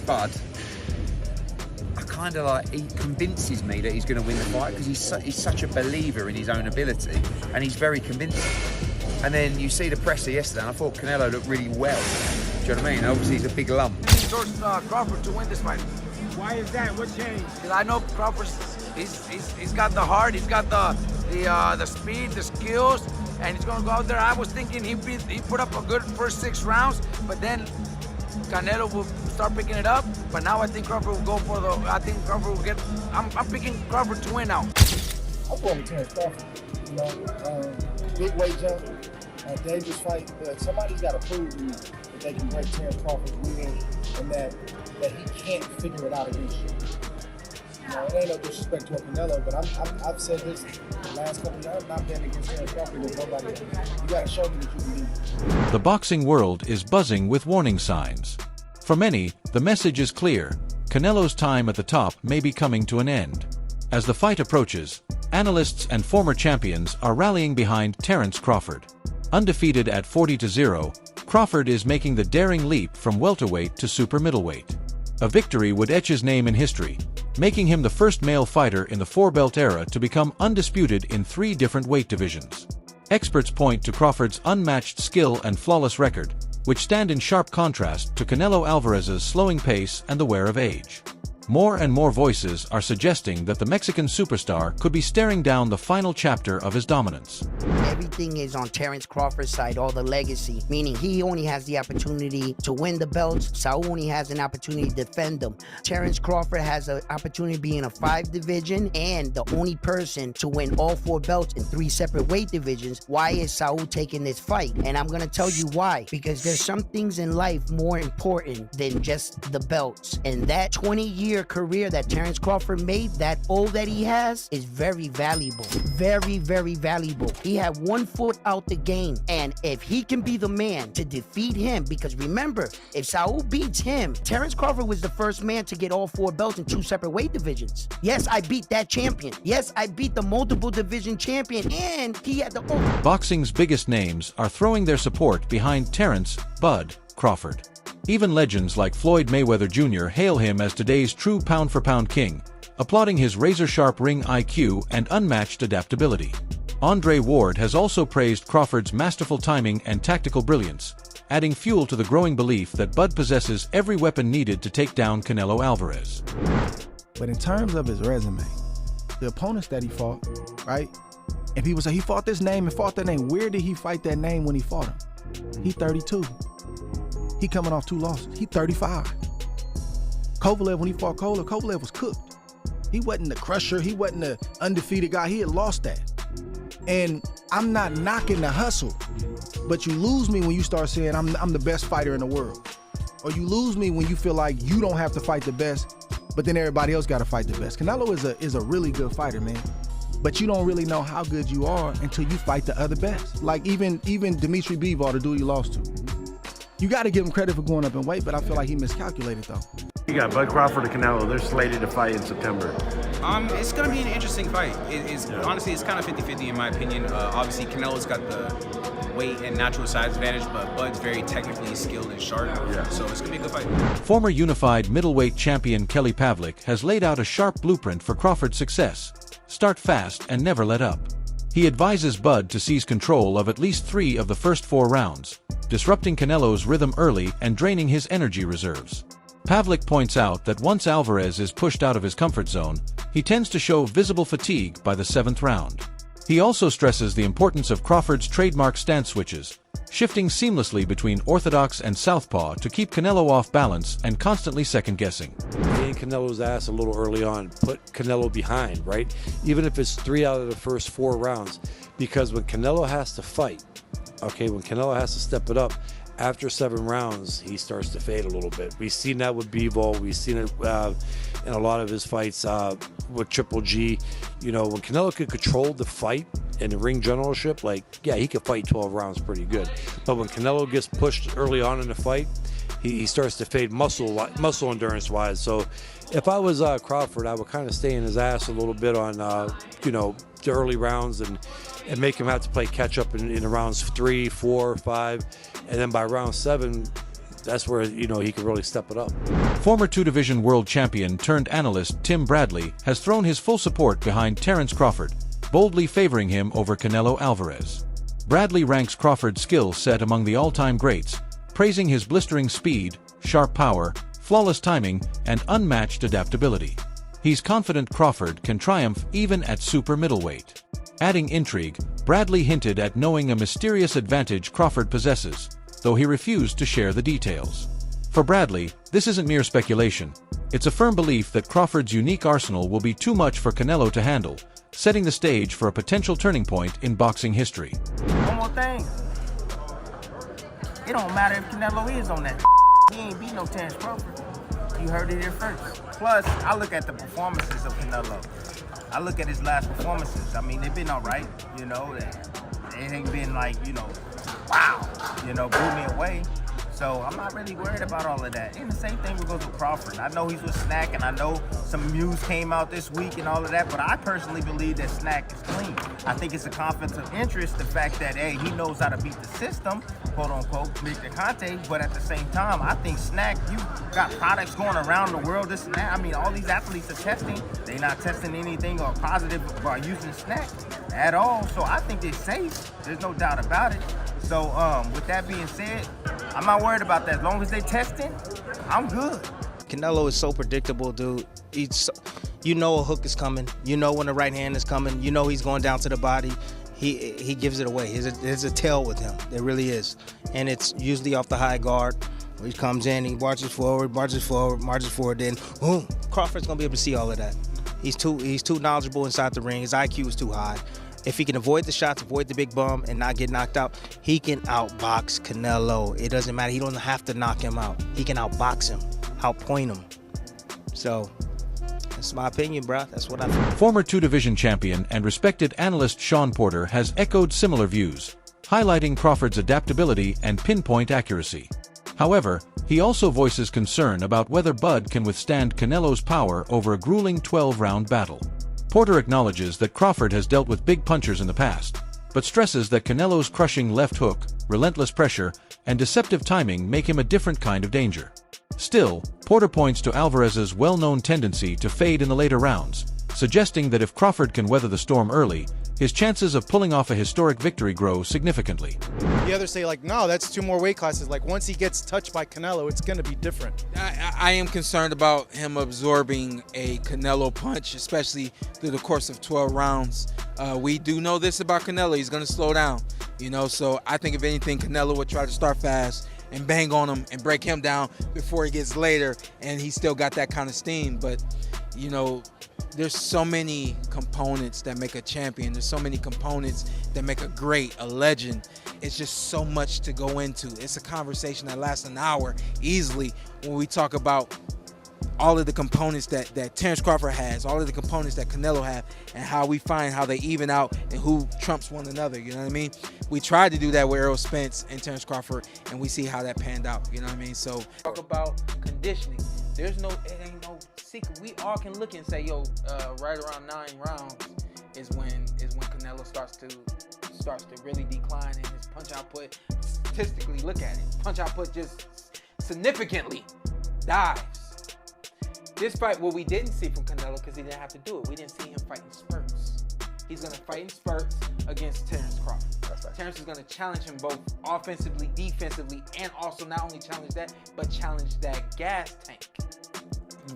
Bud, I kind of like, he convinces me that he's going to win the fight because he's such a believer in his own ability, and he's very convincing. And then you see the presser yesterday, and I thought Canelo looked really well. Do you know what I mean? Obviously, he's a big lump. Towards Crawford to win this fight. Why is that? What changed? Because I know Crawford, he's got the heart, he's got the speed, the skills, and he's gonna go out there. I was thinking he put up a good first 6 rounds, but then Canelo will start picking it up. But now I think Crawford will go for I think Crawford will get. I'm picking Crawford to win now. I'm going with Terence Crawford. You know, big weight jump, dangerous fight, but somebody's got to prove to me that they can break Terence Crawford's win and that he can't figure it out against you. You know, it ain't no disrespect to Canelo, but I've said this the last couple of years, not betting against Terence Crawford with nobody else. You got to show me that you can do it. The boxing world is buzzing with warning signs. For many, the message is clear. Canelo's time at the top may be coming to an end. As the fight approaches, analysts and former champions are rallying behind Terence Crawford. Undefeated at 40-0, Crawford is making the daring leap from welterweight to super middleweight. A victory would etch his name in history, making him the first male fighter in the four-belt era to become undisputed in 3 different weight divisions. Experts point to Crawford's unmatched skill and flawless record, which stand in sharp contrast to Canelo Alvarez's slowing pace and the wear of age. More and more voices are suggesting that the Mexican superstar could be staring down the final chapter of his dominance. Everything is on Terence Crawford's side, all the legacy, meaning he only has the opportunity to win the belts. Saul only has an opportunity to defend them. Terence Crawford has an opportunity to be in a 5 division and the only person to win all 4 belts in 3 separate weight divisions. Why is Saul taking this fight? And I'm going to tell you why. Because there's some things in life more important than just the belts. And that 20-year career that Terence Crawford made, that all that he has, is very valuable. Very, very valuable. He had 1 foot out the game, and if he can be the man to defeat him, because remember, if Saul beats him, Terence Crawford was the first man to get all 4 belts in 2 separate weight divisions. Yes, I beat that champion. Yes, I beat the multiple division champion, and he had the... Boxing's biggest names are throwing their support behind Terence "Bud" Crawford. Even legends like Floyd Mayweather Jr. hail him as today's true pound-for-pound king, applauding his razor-sharp ring IQ and unmatched adaptability. Andre Ward has also praised Crawford's masterful timing and tactical brilliance, adding fuel to the growing belief that Bud possesses every weapon needed to take down Canelo Alvarez. But in terms of his resume, the opponents that he fought, right? And people say he fought this name and fought that name. Where did he fight that name when he fought him? He 32. He coming off 2 losses. He 35. Kovalev, when he fought Kovalev was cooked. He wasn't the crusher. He wasn't the undefeated guy. He had lost that. And I'm not knocking the hustle, but you lose me when you start saying I'm the best fighter in the world. Or you lose me when you feel like you don't have to fight the best, but then everybody else got to fight the best. Canelo is a really good fighter, man. But you don't really know how good you are until you fight the other best. Like even Dimitri Bivol, the dude you lost to. You got to give him credit for going up in weight, but I feel like he miscalculated though. You got Bud Crawford and Canelo. They're slated to fight in September. It's going to be an interesting fight. Honestly, it's kind of 50-50 in my opinion. Obviously, Canelo's got the weight and natural size advantage, but Bud's very technically skilled and sharp. Yeah. So it's going to be a good fight. Former unified middleweight champion Kelly Pavlik has laid out a sharp blueprint for Crawford's success. Start fast and never let up. He advises Bud to seize control of at least 3 of the first 4 rounds, disrupting Canelo's rhythm early and draining his energy reserves. Pavlik points out that once Alvarez is pushed out of his comfort zone, he tends to show visible fatigue by the 7th round. He also stresses the importance of Crawford's trademark stance switches, shifting seamlessly between orthodox and southpaw to keep Canelo off balance and constantly second-guessing. Getting Canelo's ass a little early on, put Canelo behind, right? Even if it's 3 out of the first 4 rounds, because when Canelo has to fight, okay, when Canelo has to step it up, after 7 rounds, he starts to fade a little bit. We've seen that with Bivol. We've seen it in a lot of his fights with Triple G. You know, when Canelo could control the fight and the ring generalship, like, yeah, he could fight 12 rounds pretty good. But when Canelo gets pushed early on in the fight, he starts to fade muscle endurance-wise. So if I was Crawford, I would kind of stay in his ass a little bit on, you know, the early rounds and make him have to play catch-up in rounds 3, 4, 5. And then by round 7, that's where, you know, he can really step it up. Former two-division world champion turned analyst Tim Bradley has thrown his full support behind Terence Crawford, boldly favoring him over Canelo Alvarez. Bradley ranks Crawford's skill set among the all-time greats, praising his blistering speed, sharp power, flawless timing, and unmatched adaptability. He's confident Crawford can triumph even at super middleweight. Adding intrigue, Bradley hinted at knowing a mysterious advantage Crawford possesses, though he refused to share the details. For Bradley, this isn't mere speculation. It's a firm belief that Crawford's unique arsenal will be too much for Canelo to handle, setting the stage for a potential turning point in boxing history. One more thing. It don't matter if Canelo is on that. He ain't beat no Terence Crawford. You heard it here first. Plus, I look at the performances of Canelo. I look at his last performances. I mean, they've been all right, you know. It ain't been like, you know, wow, you know, blew me away. So I'm not really worried about all of that. And the same thing goes with Crawford. I know he's with Snack, and I know some news came out this week and all of that, but I personally believe that Snack is clean. I think it's a conflict of interest, the fact that, hey, he knows how to beat the system, quote unquote, Victor Conte, but at the same time, I think Snack, you got products going around the world, this and that. I mean, all these athletes are testing. They're not testing anything or positive by using Snack at all. So I think it's safe. There's no doubt about it. So with that being said, I'm not worried about that. As long as they testing, I'm good. Canelo is so predictable, dude. You know a hook is coming. You know when the right hand is coming. You know he's going down to the body. He gives it away. There's a tail with him. There really is. And it's usually off the high guard. He comes in, he marches forward, then boom. Crawford's going to be able to see all of that. He's too knowledgeable inside the ring. His IQ is too high. If he can avoid the shots, avoid the big bum, and not get knocked out, he can outbox Canelo. It doesn't matter. He don't have to knock him out. He can outbox him, outpoint him. So, that's my opinion, bro. That's what I think. Former two-division champion and respected analyst Sean Porter has echoed similar views, highlighting Crawford's adaptability and pinpoint accuracy. However, he also voices concern about whether Bud can withstand Canelo's power over a grueling 12-round battle. Porter acknowledges that Crawford has dealt with big punchers in the past, but stresses that Canelo's crushing left hook, relentless pressure, and deceptive timing make him a different kind of danger. Still, Porter points to Alvarez's well-known tendency to fade in the later rounds, suggesting that if Crawford can weather the storm early, his chances of pulling off a historic victory grow significantly. The others say, like, no, that's 2 more weight classes. Like, once he gets touched by Canelo, it's going to be different. I am concerned about him absorbing a Canelo punch, especially through the course of 12 rounds. We do know this about Canelo. He's going to slow down, you know, so I think if anything, Canelo would try to start fast and bang on him and break him down before he gets later, and he's still got that kind of steam. But, you know, there's so many components that make a champion. There's so many components that make a great, a legend. It's just so much to go into. It's a conversation that lasts an hour easily when we talk about all of the components that Terence Crawford has, all of the components that Canelo have, and how we find how they even out and who trumps one another, you know what I mean? We tried to do that with Errol Spence and Terence Crawford, and we see how that panned out, you know what I mean? So talk about conditioning. It ain't no secret. We all can look and say, yo, right around 9 rounds is when Canelo starts to really decline in his punch output. Statistically, look at it. Punch output just significantly dives. This fight, what we didn't see from Canelo, because he didn't have to do it, we didn't see him fight in spurts. He's going to fight in spurts against Terence Crawford. That's right. Terence is going to challenge him both offensively, defensively, and also not only challenge that, but challenge that gas tank.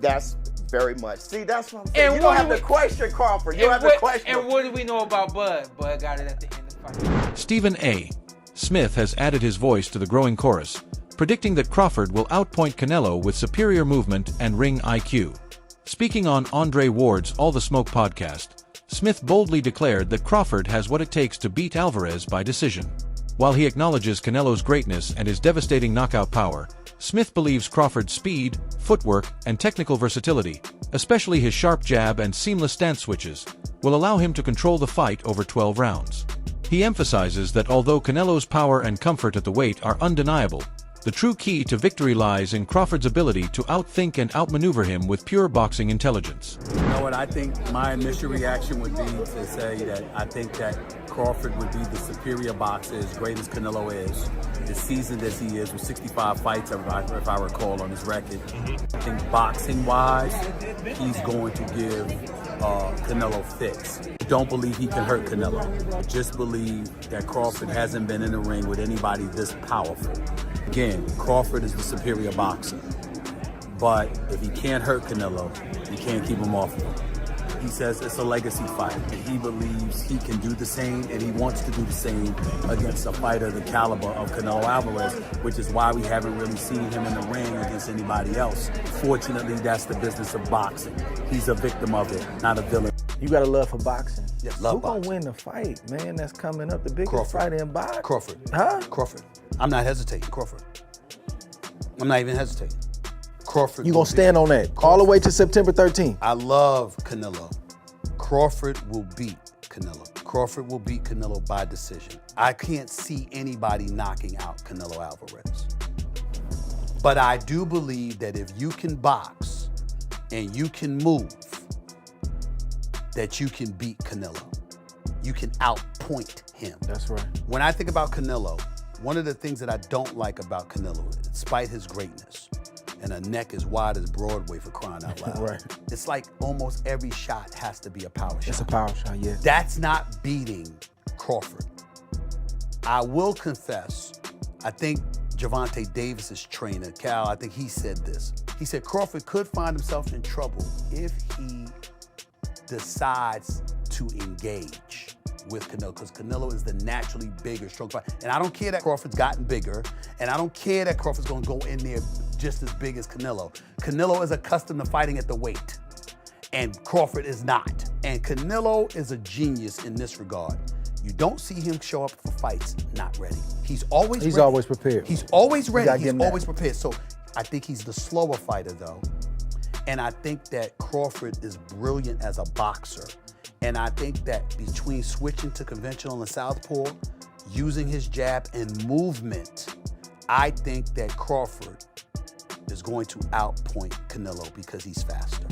That's very much. See, that's what I'm saying. You don't have to question Crawford. You don't have to question him. And what do we know about Bud? Bud got it at the end of the fight. Stephen A. Smith has added his voice to the growing chorus, predicting that Crawford will outpoint Canelo with superior movement and ring IQ. Speaking on Andre Ward's All the Smoke podcast, Smith boldly declared that Crawford has what it takes to beat Alvarez by decision. While he acknowledges Canelo's greatness and his devastating knockout power, Smith believes Crawford's speed, footwork, and technical versatility, especially his sharp jab and seamless stance switches, will allow him to control the fight over 12 rounds. He emphasizes that although Canelo's power and comfort at the weight are undeniable, the true key to victory lies in Crawford's ability to outthink and outmaneuver him with pure boxing intelligence. You know what, I think my initial reaction would be to say that I think that Crawford would be the superior boxer, as great as Canelo is, as seasoned as he is, with 65 fights, if I recall, on his record. I think boxing-wise, he's going to give Canelo fits. Don't believe he can hurt Canelo. Just believe that Crawford hasn't been in the ring with anybody this powerful. Again, Crawford is the superior boxer. But if he can't hurt Canelo, he can't keep him off of him. He says it's a legacy fight. He believes he can do the same, and he wants to do the same against a fighter the caliber of Canelo Alvarez, which is why we haven't really seen him in the ring against anybody else. Fortunately, that's the business of boxing. He's a victim of it, not a villain. You got a love for boxing. Yes, love Who boxing. gonna win the fight, man? That's coming up, the biggest Crawford. fight in boxing. Crawford. Huh? Crawford. I'm not hesitating. Crawford. I'm not even hesitating. Crawford. You gonna stand on that all the way to September 13th? I love Canelo. Crawford will beat Canelo. Crawford will beat Canelo by decision. I can't see anybody knocking out Canelo Alvarez. But I do believe that if you can box and you can move, that you can beat Canelo. You can outpoint him. That's right. When I think about Canelo, one of the things that I don't like about Canelo, despite his greatness, and a neck as wide as Broadway, for crying out loud. Right. It's like almost every shot has to be a power shot. It's a power shot, yeah. That's not beating Crawford. I will confess, I think Gervonta Davis's trainer, Cal, I think he said this. He said Crawford could find himself in trouble if he decides to engage with Canelo, because Canelo is the naturally bigger, strong fighter. And I don't care that Crawford's gotten bigger, and I don't care that Crawford's gonna go in there just as big as Canelo. Canelo is accustomed to fighting at the weight, and Crawford is not. And Canelo is a genius in this regard. You don't see him show up for fights not ready. He's always ready. always prepared. He's always ready. He's give him always that. prepared. So I think he's the slower fighter, though. And I think that Crawford is brilliant as a boxer. And I think that between switching to conventional and southpaw, using his jab and movement, I think that Crawford is going to outpoint Canelo because he's faster.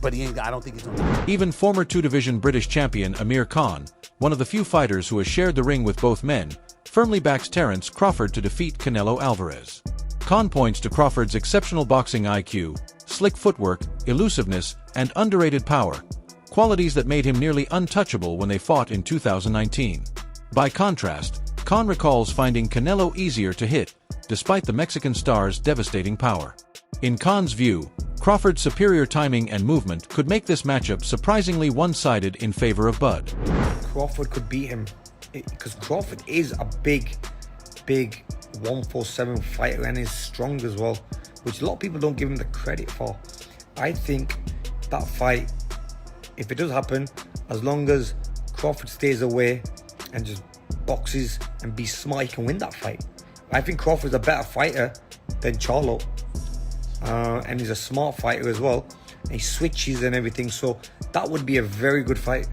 But I don't think he's gonna. Even former two-division British champion Amir Khan, one of the few fighters who has shared the ring with both men, firmly backs Terence Crawford to defeat Canelo Alvarez. Khan points to Crawford's exceptional boxing IQ, slick footwork, elusiveness, and underrated power, qualities that made him nearly untouchable when they fought in 2019. By contrast, Khan recalls finding Canelo easier to hit, despite the Mexican star's devastating power. In Khan's view, Crawford's superior timing and movement could make this matchup surprisingly one-sided in favor of Bud. Crawford could beat him because Crawford is a big 147 fighter and is strong as well, which a lot of people don't give him the credit for. I think that fight, if it does happen, as long as Crawford stays away and just boxes and be smart, he can win that fight. I think Crawford's a better fighter than Charlo, and he's a smart fighter as well. And he switches and everything, so that would be a very good fight.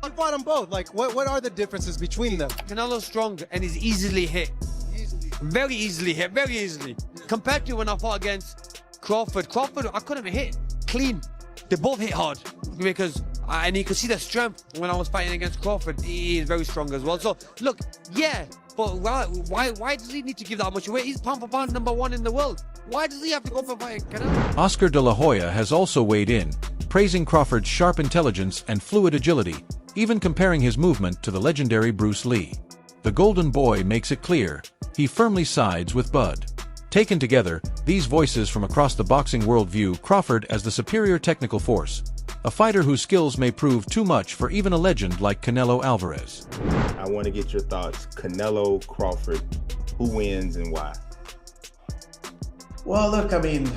I fought them both. Like, what are the differences between them? Canelo's strong and is easily hit. Very easily hit, very easily. Compared to when I fought against Crawford, I couldn't hit clean. They both hit hard because, and you could see the strength when I was fighting against Crawford. He is very strong as well. So look, yeah, but why does he need to give that much away? He's pound for pound #1 in the world. Why does he have to go for fighting Canelo? Oscar De La Hoya has also weighed in, praising Crawford's sharp intelligence and fluid agility, even comparing his movement to the legendary Bruce Lee. The Golden Boy makes it clear he firmly sides with Bud. Taken together, these voices from across the boxing world view Crawford as the superior technical force, a fighter whose skills may prove too much for even a legend like Canelo Alvarez. I want to get your thoughts. Canelo, Crawford, who wins and why? Well, look, I mean,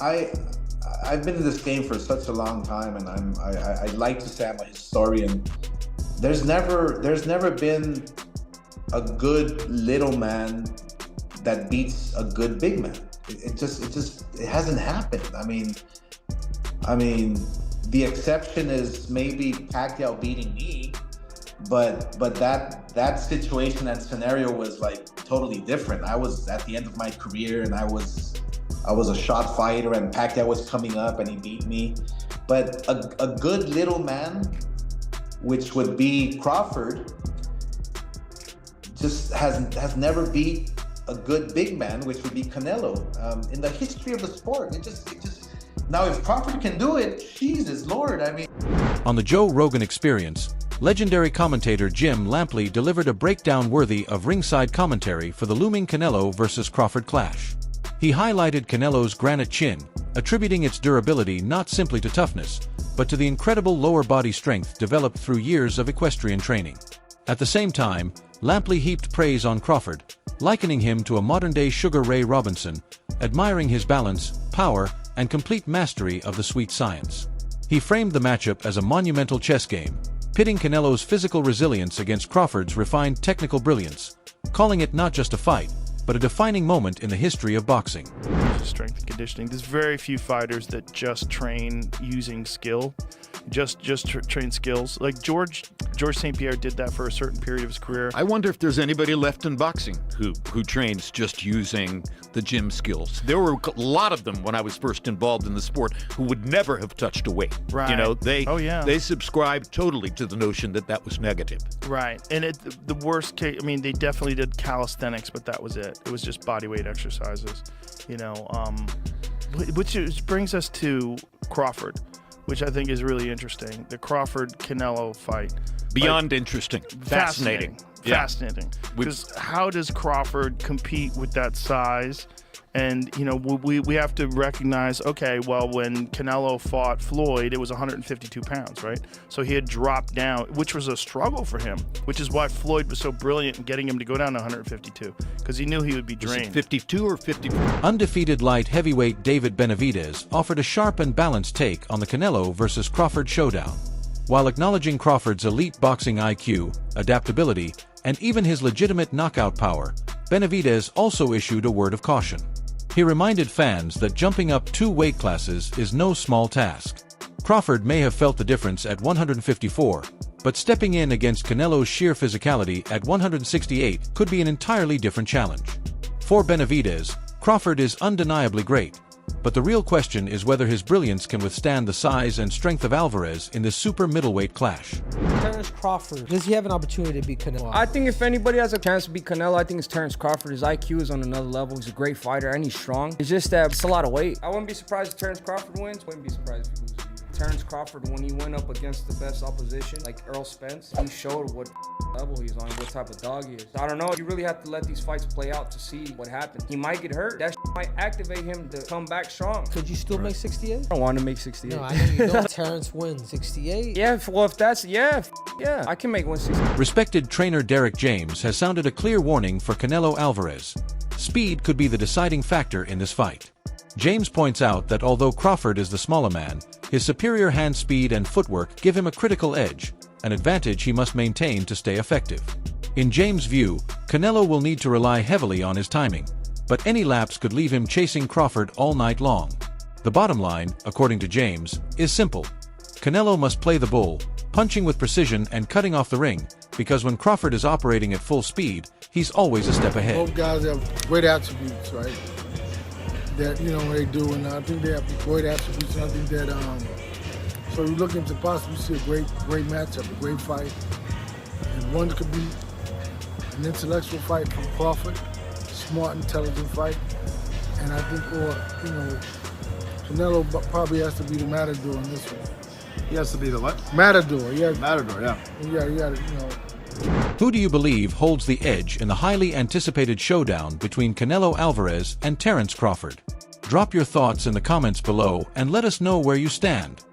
I've been in this game for such a long time, and I like to say I'm a historian. There's never been a good little man that beats a good big man. It hasn't happened. I mean, the exception is maybe Pacquiao beating me, but that situation, that scenario was like totally different. I was at the end of my career, and I was a shot fighter, and Pacquiao was coming up and he beat me. But a good little man which would be Crawford, just has never beat a good big man, which would be Canelo, in the history of the sport. It just now if Crawford can do it, Jesus Lord, I mean. On the Joe Rogan Experience, legendary commentator Jim Lampley delivered a breakdown worthy of ringside commentary for the looming Canelo versus Crawford clash. He highlighted Canelo's granite chin, attributing its durability not simply to toughness, but to the incredible lower body strength developed through years of equestrian training. At the same time, Lampley heaped praise on Crawford, likening him to a modern-day Sugar Ray Robinson, admiring his balance, power, and complete mastery of the sweet science. He framed the matchup as a monumental chess game, pitting Canelo's physical resilience against Crawford's refined technical brilliance, calling it not just a fight, but a defining moment in the history of boxing. Strength and conditioning. There's very few fighters that just train using skill, just train skills. Like George St. Pierre did that for a certain period of his career. I wonder if there's anybody left in boxing who trains just using the gym skills. There were a lot of them when I was first involved in the sport who would never have touched a weight. Right. You know, they they subscribed totally to the notion that that was negative. Right. And the worst case, I mean, they definitely did calisthenics, but that was it. It was just body weight exercises, you know, which brings us to Crawford, which I think is really interesting. The Crawford-Canelo fight. Beyond interesting. Fascinating. Fascinating. Because how does Crawford compete with that size? And, you know, we have to recognize, okay, well, when Canelo fought Floyd, it was 152 pounds, right? So he had dropped down, which was a struggle for him, which is why Floyd was so brilliant in getting him to go down to 152, because he knew he would be drained. Was it 52 or 54? Undefeated light heavyweight David Benavidez offered a sharp and balanced take on the Canelo versus Crawford showdown. While acknowledging Crawford's elite boxing IQ, adaptability, and even his legitimate knockout power, Benavidez also issued a word of caution. He reminded fans that jumping up 2 weight classes is no small task. Crawford may have felt the difference at 154, but stepping in against Canelo's sheer physicality at 168 could be an entirely different challenge. For Benavidez, Crawford is undeniably great, but the real question is whether his brilliance can withstand the size and strength of Alvarez in this super middleweight clash. Terence Crawford, does he have an opportunity to beat Canelo? I think if anybody has a chance to beat Canelo, I think it's Terence Crawford. His IQ is on another level. He's a great fighter and he's strong. It's just that it's a lot of weight. I wouldn't be surprised if Terence Crawford wins. Wouldn't be surprised if he loses. Terence Crawford, when he went up against the best opposition, like Earl Spence, he showed what level he's on, what type of dog he is. I don't know. You really have to let these fights play out to see what happens. He might get hurt. That might activate him to come back strong. Could you still make 68? I don't want to make 68. No, I know you don't. Terence wins 68. Yeah, well, if that's, yeah, I can make 168. Respected trainer Derek James has sounded a clear warning for Canelo Alvarez. Speed could be the deciding factor in this fight. James points out that although Crawford is the smaller man, his superior hand speed and footwork give him a critical edge, an advantage he must maintain to stay effective. In James' view, Canelo will need to rely heavily on his timing, but any lapse could leave him chasing Crawford all night long. The bottom line, according to James, is simple. Canelo must play the bull, punching with precision and cutting off the ring, because when Crawford is operating at full speed, he's always a step ahead. Both guys have great attributes, right? That, you know, they do, and I think they have great attributes, and I think that, so we're looking to possibly see a great matchup, a great fight. And one could be an intellectual fight from Crawford, smart, intelligent fight. And I think, you know, Canelo probably has to be the matador in this one. He has to be the what? Matador, yeah. Matador, yeah. Yeah, you know. Who do you believe holds the edge in the highly anticipated showdown between Canelo Alvarez and Terence Crawford? Drop your thoughts in the comments below and let us know where you stand.